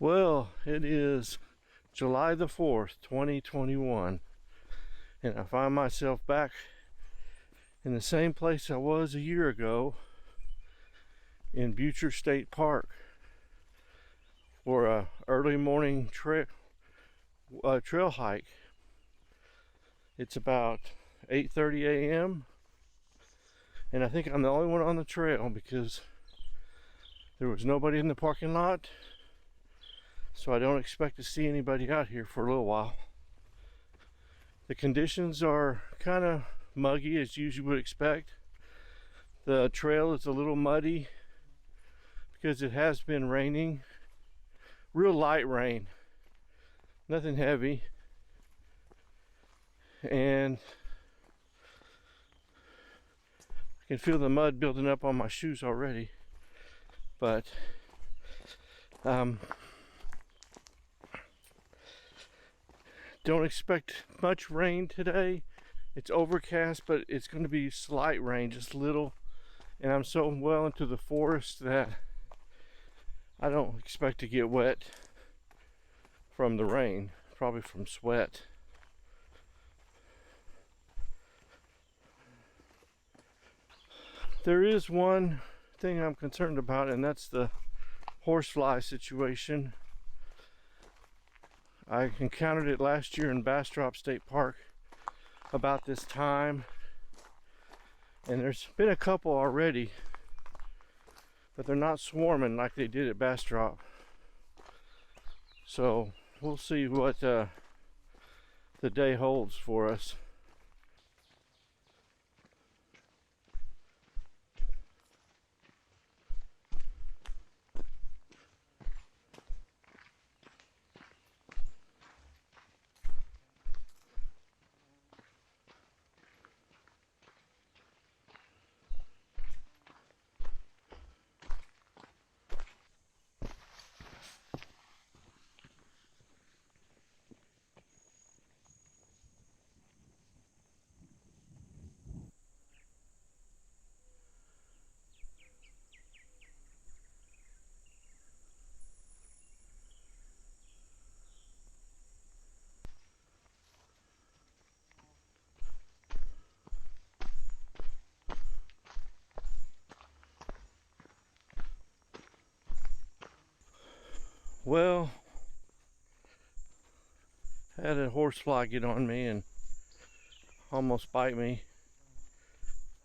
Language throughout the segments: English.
Well, it is July the 4th, 2021, and I find myself back in the same place I was a year ago in Buescher State Park for a early morning trail hike. It's about 8:30 a.m. and I think I'm the only one on the trail because there was nobody in the parking lot. So I don't expect to see anybody out here for a little while. The conditions are kind of muggy as you would expect. The trail is a little muddy because it has been raining. Real light rain, nothing heavy. And I can feel the mud building up on my shoes already. But don't expect much rain today. It's overcast, but it's going to be slight rain, just little. And I'm so well into the forest that I don't expect to get wet from the rain, probably from sweat. There is one thing I'm concerned about, and that's the horsefly situation. I encountered it last year in Bastrop State Park about this time, and there's been a couple already, but they're not swarming like they did at Bastrop. So we'll see what the day holds for us. Well, had a horsefly get on me and almost bite me.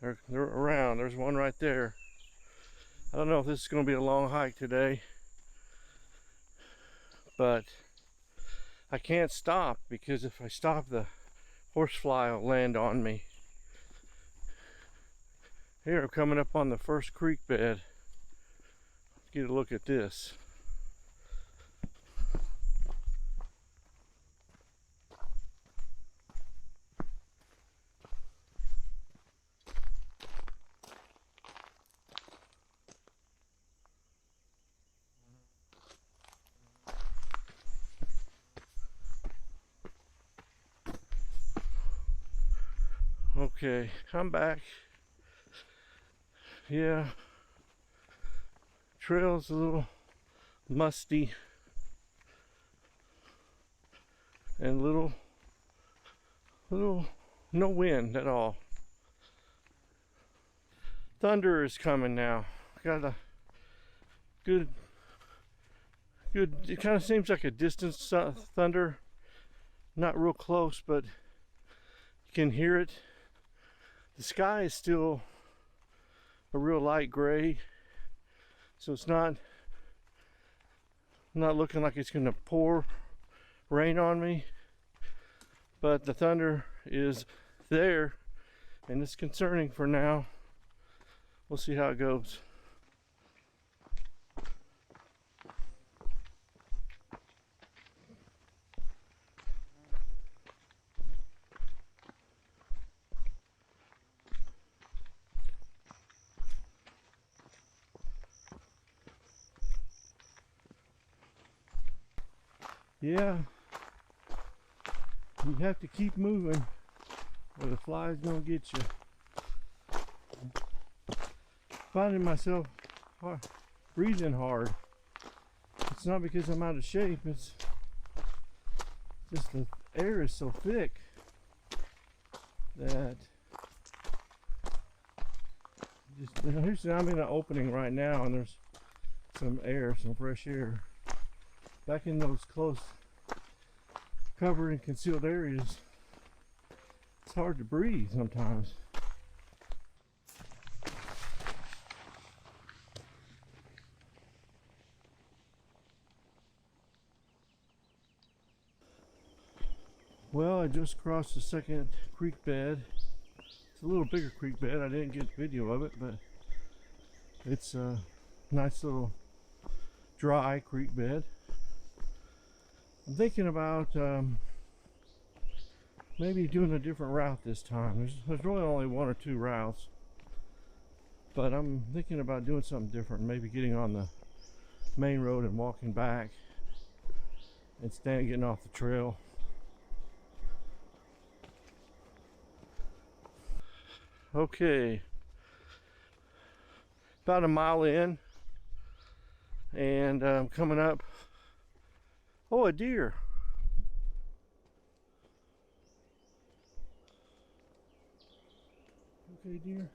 They're around. There's one right there. I don't know if this is going to be a long hike today, but I can't stop because if I stop, the horsefly will land on me. Here, I'm coming up on the first creek bed. Let's get a look at this. Okay, I'm back. Yeah, trail's a little musty and little no wind at all. Thunder is coming now. Got a good, it kind of seems like a distant thunder, not real close, but you can hear it. The sky is still a real light gray, so it's not looking like it's gonna pour rain on me, but the thunder is there and it's concerning for now. We'll see how it goes. Yeah, you have to keep moving or the fly's gonna get you. Finding myself breathing hard. It's not because I'm out of shape, it's just the air is so thick that just, you know, I'm in an opening right now and there's some air, some fresh air. Back in those close covered and concealed areas, it's hard to breathe sometimes. Well, I just crossed the second creek bed. It's a little bigger creek bed. I didn't get video of it, but it's a nice little dry creek bed. I'm thinking about maybe doing a different route this time. There's really only one or two routes, but I'm thinking about doing something different. Maybe getting on the main road and walking back instead of getting off the trail. Okay, about a mile in, and I'm coming up. Oh, a deer. Okay, deer.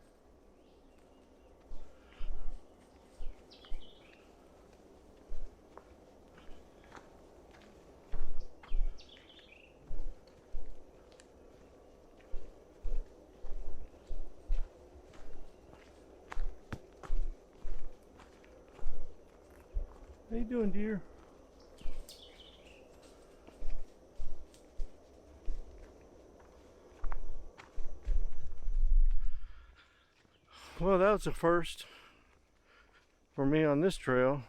How you doing, deer? Well, that was a first for me on this trail.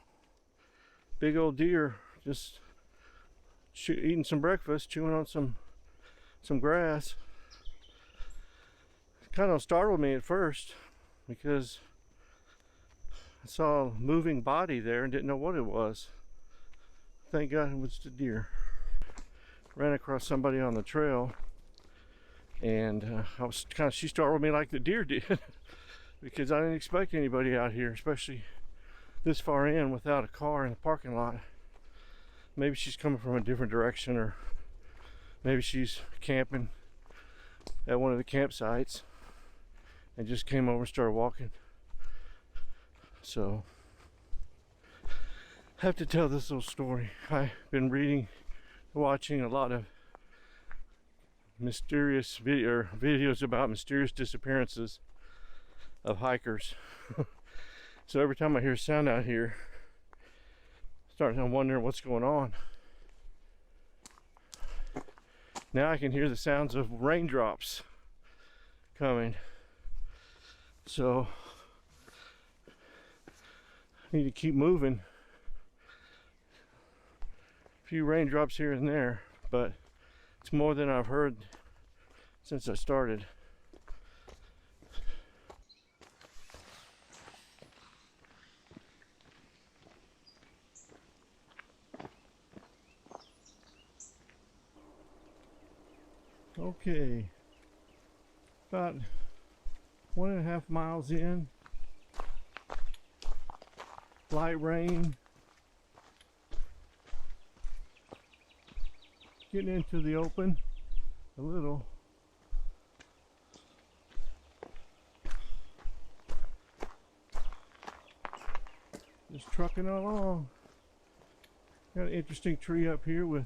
Big old deer just eating some breakfast, chewing on some grass. Kind of startled me at first because I saw a moving body there and didn't know what it was. Thank God it was just a deer. Ran across somebody on the trail, and she startled me like the deer did. Because I didn't expect anybody out here, especially this far in without a car in the parking lot. Maybe she's coming from a different direction, or maybe she's camping at one of the campsites and just came over and started walking. So I have to tell this little story. I've been watching a lot of mysterious videos about mysterious disappearances of hikers. So every time I hear a sound out here, I start wondering what's going on. Now I can hear the sounds of raindrops coming. So I need to keep moving. A few raindrops here and there, but it's more than I've heard since I started. Okay, about 1.5 miles in, light rain, getting into the open a little. Just trucking along. Got an interesting tree up here with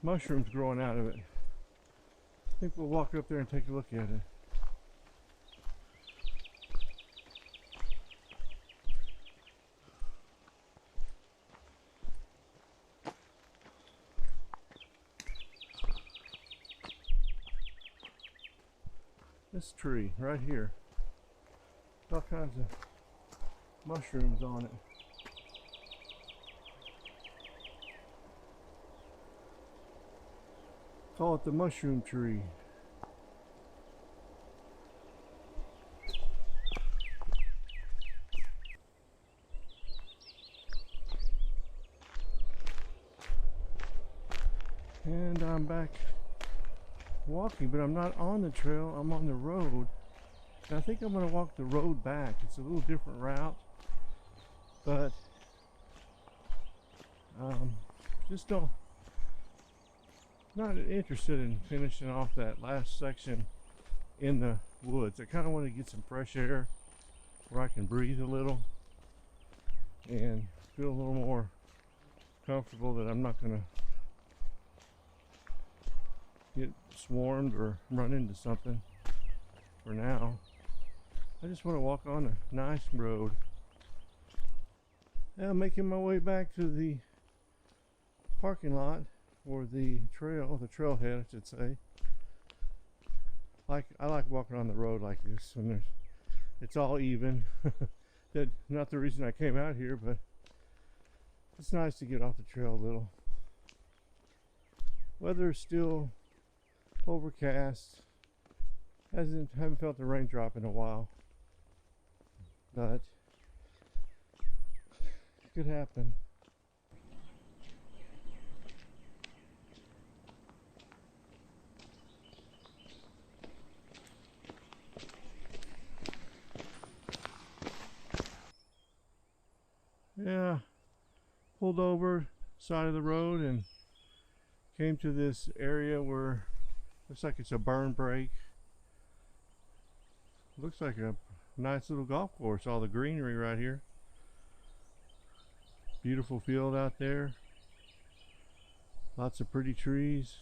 mushrooms growing out of it. I think we'll walk up there and take a look at it. This tree right here, all kinds of mushrooms on it. Call it the mushroom tree. And I'm back walking, but I'm not on the trail, I'm on the road. And I think I'm going to walk the road back. It's a little different route. but just don't not interested in finishing off that last section in the woods. I kind of want to get some fresh air where I can breathe a little and feel a little more comfortable that I'm not going to get swarmed or run into something. For now, I just want to walk on a nice road. Now I'm making my way back to the parking lot, or the trailhead I should say. I like walking on the road like this when it's all even. That's not the reason I came out here, but it's nice to get off the trail a little. Weather is still overcast. Haven't felt the raindrop in a while, but it could happen. Yeah, pulled over side of the road and came to this area where looks like it's a burn break. Looks like a nice little golf course, all the greenery right here. Beautiful field out there. Lots of pretty trees.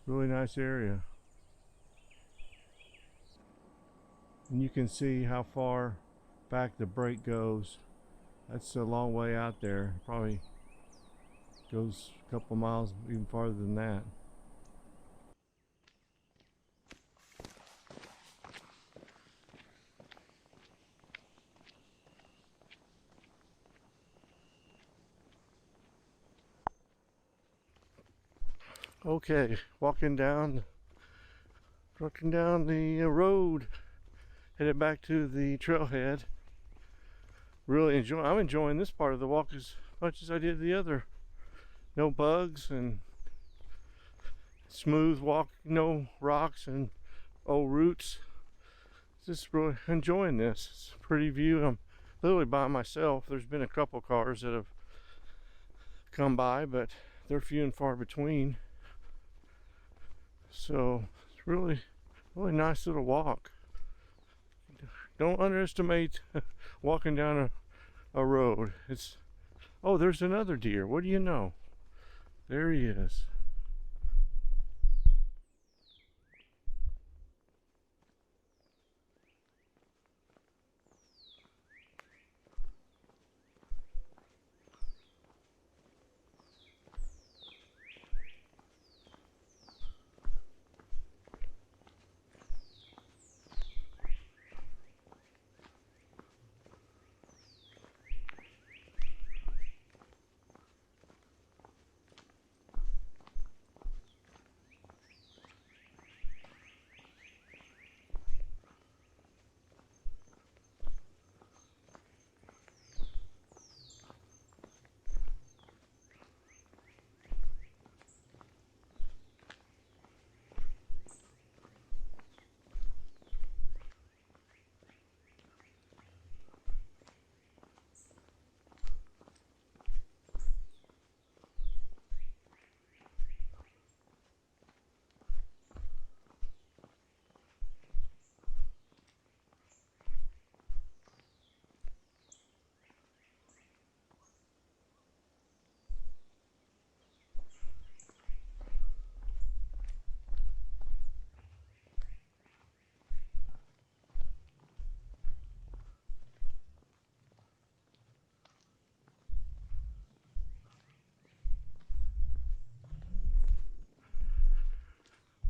Really nice area. And you can see how far back the break goes. That's a long way out there. Probably goes a couple miles, even farther than that. Okay, walking down the road, headed back to the trailhead. I'm enjoying this part of the walk as much as I did the other. No bugs and smooth walk, no rocks and old roots. Just really enjoying this. It's a pretty view. I'm literally by myself. There's been a couple cars that have come by, but they're few and far between. So it's really nice little walk. Don't underestimate walking down a road. Oh, there's another deer. What do you know? There he is.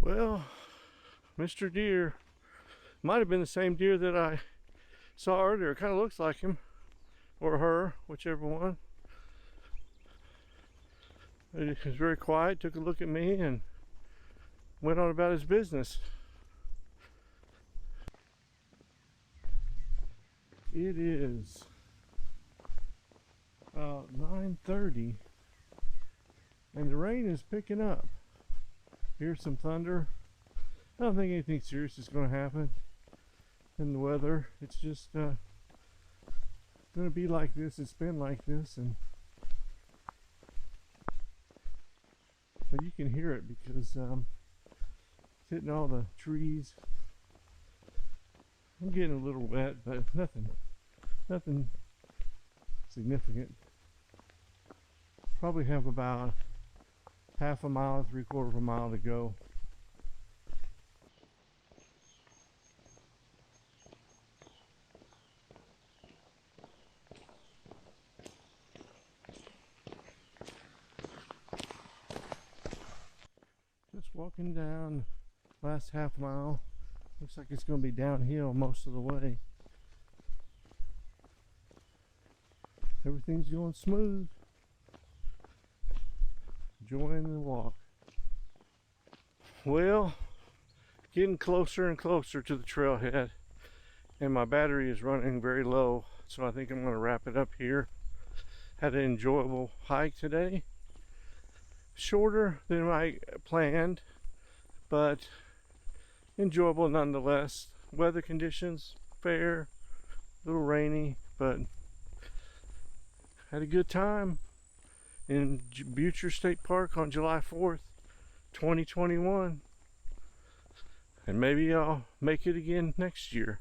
Well, Mr. Deer might have been the same deer that I saw earlier. It kind of looks like him or her, whichever one. He was very quiet, took a look at me and went on about his business. It is 9:30 and the rain is picking up. Here's some thunder. I don't think anything serious is going to happen in the weather. It's just gonna be like this. It's been like this, but you can hear it because it's hitting all the trees. I'm getting a little wet, but nothing significant. Probably have about half a mile, 3/4 of a mile to go. Just walking down last half mile. Looks like it's going to be downhill most of the way. Everything's going smooth. Enjoying the walk. Well, getting closer and closer to the trailhead, and my battery is running very low, so I think I'm going to wrap it up here. Had an enjoyable hike today. Shorter than I planned, but enjoyable nonetheless. Weather conditions fair, a little rainy, but had a good time in Buescher State Park on July 4th, 2021. And maybe I'll make it again next year.